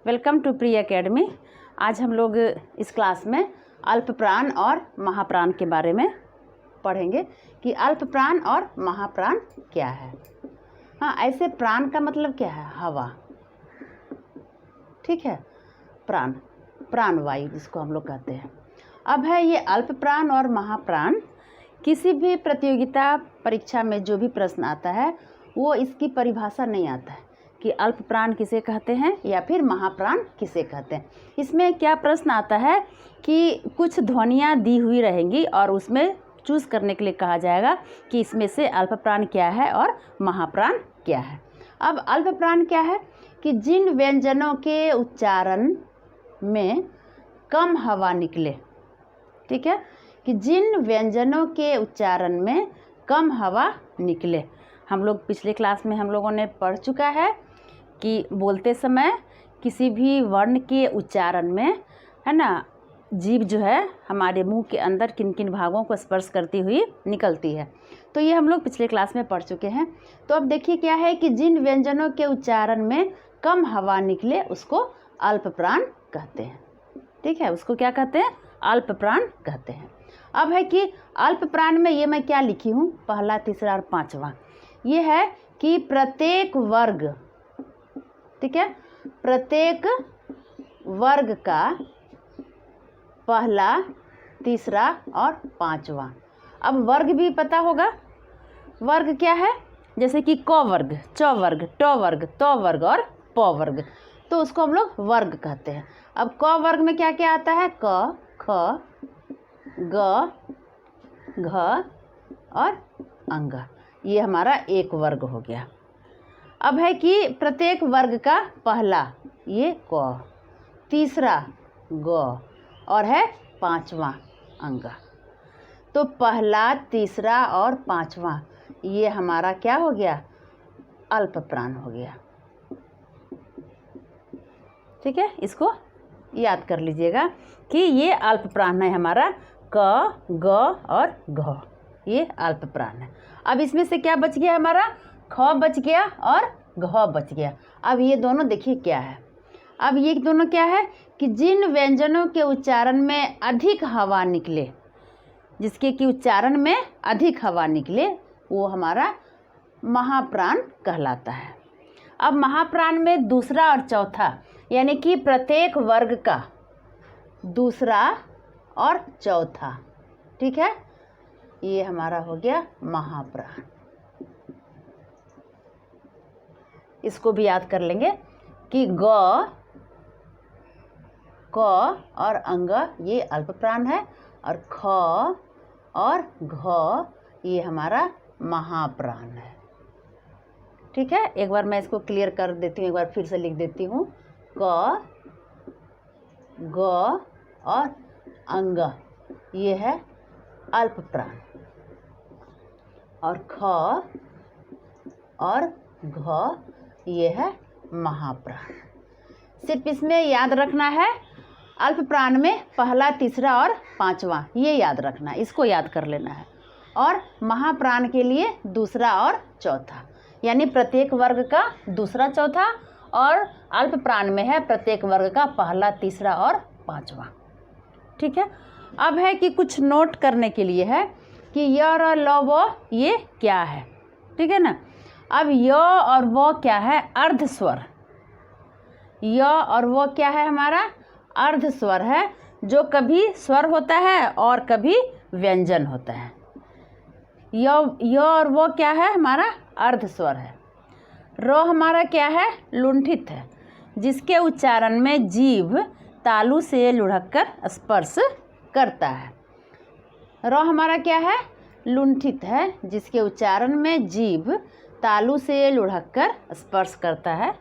Welcome to pre academy. आज हम लोग इस क्लास में अल्प प्राण और महाप्राण के बारे में पढ़ेंगे कि अल्प प्राण और महाप्राण क्या है। हाँ, ऐसे प्राण का मतलब क्या है? हवा, ठीक है। प्राण, प्राणवायु जिसको हम लोग कहते हैं। अब है ये अल्प प्राण और महाप्राण। किसी भी प्रतियोगिता परीक्षा में जो भी प्रश्न आता है वो इसकी परिभाषा नहीं आता है कि अल्प प्राण किसे कहते हैं या फिर महाप्राण किसे कहते हैं। इसमें क्या प्रश्न आता है कि कुछ ध्वनियाँ दी हुई रहेंगी और उसमें चूज़ करने के लिए कहा जाएगा कि इसमें से अल्प प्राण क्या है और महाप्राण क्या है। अब अल्प प्राण क्या है कि जिन व्यंजनों के उच्चारण में कम हवा निकले, ठीक है, कि जिन व्यंजनों के उच्चारण में कम हवा निकले। हम लोग पिछले क्लास में हम लोगों ने पढ़ चुका है कि बोलते समय किसी भी वर्ण के उच्चारण में, है ना, जीभ जो है हमारे मुंह के अंदर किन किन भागों को स्पर्श करती हुई निकलती है। तो ये हम लोग पिछले क्लास में पढ़ चुके हैं। तो अब देखिए क्या है कि जिन व्यंजनों के उच्चारण में कम हवा निकले उसको अल्प प्राण कहते हैं, ठीक है। उसको क्या कहते हैं? अल्प प्राण कहते हैं। अब है कि अल्प प्राण में ये मैं क्या लिखी हूँ, पहला, तीसरा और पांचवा, ये है कि प्रत्येक वर्ग, ठीक है, प्रत्येक वर्ग का पहला, तीसरा और पांचवा। अब वर्ग भी पता होगा, वर्ग क्या है, जैसे कि क वर्ग, च वर्ग, ट वर्ग, त वर्ग और प वर्ग, तो उसको हम लोग वर्ग कहते हैं। अब क वर्ग में क्या क्या आता है? क, ख, ग, घ और अंग। ये हमारा एक वर्ग हो गया। अब है कि प्रत्येक वर्ग का पहला ये क, तीसरा ग और है पांचवा अंग। तो पहला, तीसरा और पांचवा ये हमारा क्या हो गया? अल्प प्राण हो गया, ठीक है। इसको याद कर लीजिएगा कि ये अल्प प्राण है हमारा, क, ग और घ, ये अल्प प्राण है। अब इसमें से क्या बच गया हमारा? ख बच गया और घ बच गया। अब ये दोनों देखिए क्या है। अब ये दोनों क्या है कि जिन व्यंजनों के उच्चारण में अधिक हवा निकले, जिसके कि उच्चारण में अधिक हवा निकले, वो हमारा महाप्राण कहलाता है। अब महाप्राण में दूसरा और चौथा, यानी कि प्रत्येक वर्ग का दूसरा और चौथा, ठीक है, ये हमारा हो गया महाप्राण। इसको भी याद कर लेंगे कि ग, क और अंग ये अल्प प्राण है और ख और घ ये हमारा महाप्राण है, ठीक है। एक बार मैं इसको क्लियर कर देती हूँ, एक बार फिर से लिख देती हूँ। क, ग और अंग ये है अल्प प्राण और ख और घ ये है महाप्राण। सिर्फ इसमें याद रखना है अल्प प्राण में पहला, तीसरा और पांचवा, ये याद रखना, इसको याद कर लेना है। और महाप्राण के लिए दूसरा और चौथा, यानी प्रत्येक वर्ग का दूसरा, चौथा, और अल्प प्राण में है प्रत्येक वर्ग का पहला, तीसरा और पांचवा, ठीक है। अब है कि कुछ नोट करने के लिए है कि य और ल व ये क्या है, ठीक है ना। अब य और वो क्या है? अर्ध स्वर। य और वो क्या है हमारा? अर्ध स्वर है, जो कभी स्वर होता है और कभी व्यंजन होता है। य और वो क्या है हमारा? अर्ध स्वर है। रो हमारा क्या है? लुंठित है, जिसके उच्चारण में जीभ तालू से लुढ़ककर स्पर्श करता है। रो हमारा क्या है? लुंठित है, जिसके उच्चारण में जीभ तालू से लुढ़ककर स्पर्श करता है।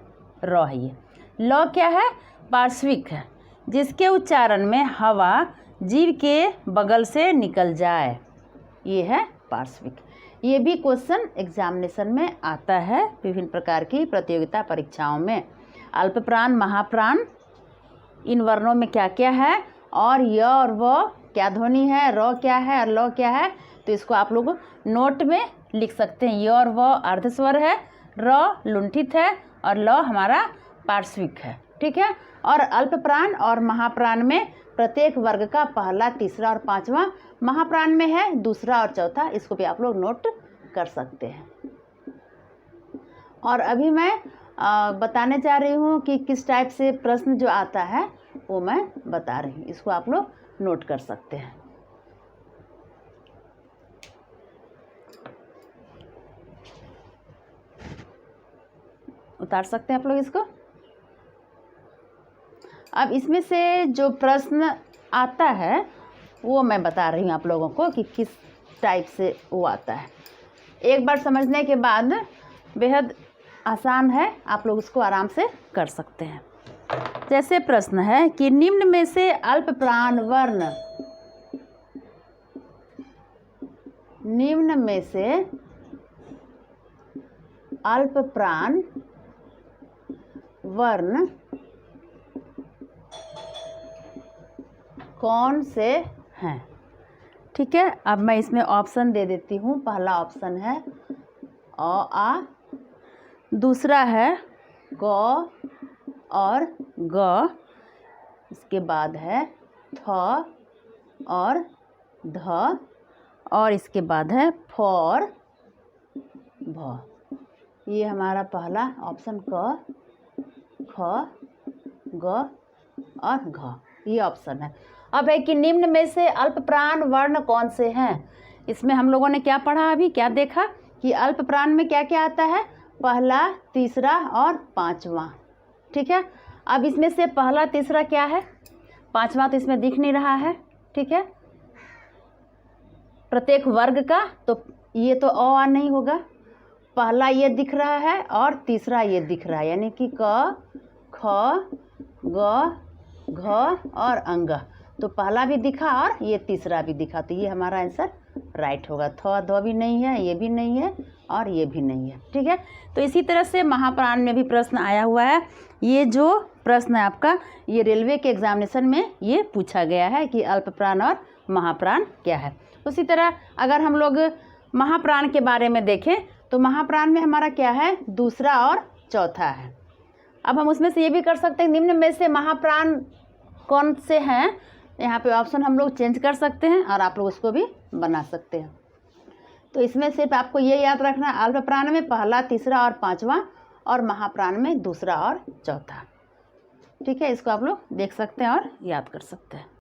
रो है ये। ल क्या है? पार्श्विक है, जिसके उच्चारण में हवा जीभ के बगल से निकल जाए, ये है पार्श्विक। ये भी क्वेश्चन एग्जामिनेशन में आता है विभिन्न प्रकार की प्रतियोगिता परीक्षाओं में। अल्प प्राण, महाप्राण, इन वर्णों में क्या क्या है और य और वो क्या ध्वनि है, रो क्या है और लो क्या है, तो इसको आप लोग नोट में लिख सकते हैं। य और वो अर्धस्वर है, र लुंठित है और ल हमारा पार्श्विक है, ठीक है। और अल्प प्राण और महाप्राण में प्रत्येक वर्ग का पहला, तीसरा और पांचवा, महाप्राण में है दूसरा और चौथा, इसको भी आप लोग नोट कर सकते हैं। और अभी मैं बताने जा रही हूँ कि किस टाइप से प्रश्न जो आता है वो मैं बता रही हूँ, इसको आप लोग नोट कर सकते हैं। उतार सकते हैं आप लोग इसको। अब इसमें से जो प्रश्न आता है वो मैं बता रही हूँ आप लोगों को कि किस टाइप से वो आता है। एक बार समझने के बाद बेहद आसान है, आप लोग उसको आराम से कर सकते हैं। जैसे प्रश्न है कि निम्न में से अल्प प्राण वर्ण, निम्न में से अल्प प्राण वर्ण कौन से हैं? ठीक है। अब मैं इसमें ऑप्शन दे देती हूँ। पहला ऑप्शन है अ आ, दूसरा है क और ग, इसके बाद है थ और ध, और इसके बाद है फ और भ। ये हमारा पहला ऑप्शन क, ख, ग और घ, ये ऑप्शन है। अब है कि निम्न में से अल्प प्राण वर्ण कौन से हैं? इसमें हम लोगों ने क्या पढ़ा, अभी क्या देखा कि अल्प प्राण में क्या क्या आता है, पहला, तीसरा और पांचवा। ठीक है। अब इसमें से पहला, तीसरा क्या है, पांचवा तो इसमें दिख नहीं रहा है। ठीक है। प्रत्येक वर्ग का, तो ये तो अ नहीं होगा, पहला ये दिख रहा है और तीसरा ये दिख रहा है, यानी कि क, ख, ग, घ और अंग। तो पहला भी दिखा और ये तीसरा भी दिखा, तो ये हमारा आंसर राइट होगा। थ ध भी नहीं है, ये भी नहीं है और ये भी नहीं है। ठीक है। तो इसी तरह से महाप्राण में भी प्रश्न आया हुआ है। ये जो प्रश्न है आपका, ये रेलवे के एग्जामिनेशन में ये पूछा गया है कि अल्प प्राण और महाप्राण क्या है। उसी तरह अगर हम लोग महाप्राण के बारे में देखें तो महाप्राण में हमारा क्या है, दूसरा और चौथा है। अब हम उसमें से ये भी कर सकते हैं, निम्न में से महाप्राण कौन से हैं, यहाँ पे ऑप्शन हम लोग चेंज कर सकते हैं और आप लोग उसको भी बना सकते हैं। तो इसमें सिर्फ आपको ये याद रखना है, अल्प प्राण में पहला, तीसरा और पांचवा, और महाप्राण में दूसरा और चौथा। ठीक है। इसको आप लोग देख सकते हैं और याद कर सकते हैं।